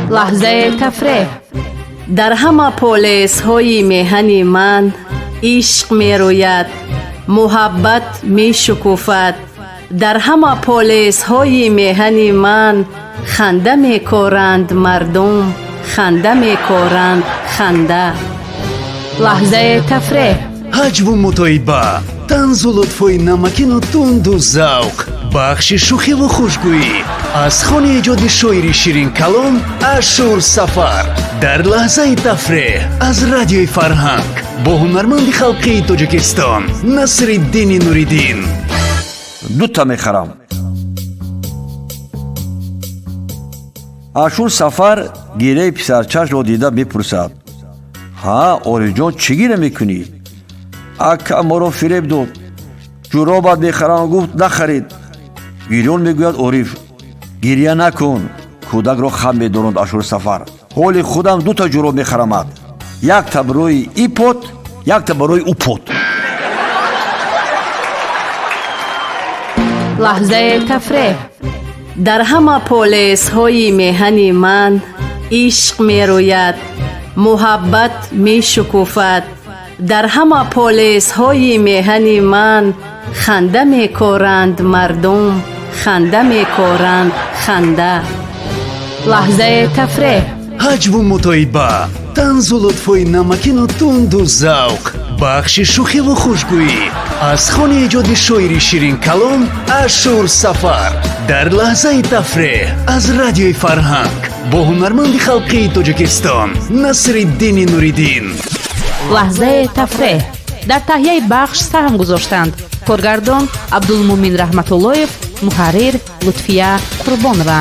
لحظه تفریح. در همه پولیس های میهن من عشق می روید، محبت می شکوفد. در همه پولیس های میهن من خنده می کارند مردم، خنده می کارند خنده. لحظه تفریح. ҳаҷву мутоиба, танзу лутфои намакину тунду завқ, бахши шӯхиву хушгӯӣ аз хони эҷоди шоири ширин калом Ашур Сафар дар лаҳзаи тафреҳ аз радиои Фарҳанг бо ҳунарманди халқии Тоҷикистон Насриддини Нуриддин. дута мехарам. Ашур Сафар гиреи писарчашро дида мепурсад: ҳа, Орифҷон, чӣ гира мекунӣ? Ака моро фиреб дод, ҷуробат мехарам, гуфт нахарид. Гирён мегӯяд: Ориф, гирья накун. Кӯдакро хам медоронд Ашур Сафар: ҳоли худам дута ҷуроб мехарамад, якта барои ипот, якта барои упот. لحظه تفریح. در همه پولیس های میهن من عشق می روید، محبت می شکوفد. در همه پولیس های میهن من خنده می کارند مردم، خنده می کارند خنده. لحظه تفریح. ҳаҷву мутоиба, танзу лутфои намакину тунду завқ, бахши шӯхиву хушгӯӣ аз хони эҷоди шоири ширин калом Ашур Сафар дар лаҳзаи тафреҳ аз радиои Фарҳанг бо ҳунарманди халқии Тоҷикистон Насриддини Нуриддин. لحظه تفریح. در تهیه بخش سهم گذاشتند کارگردان عبدالمومن رحمتاللهیف، محرر لطفیه قربانова.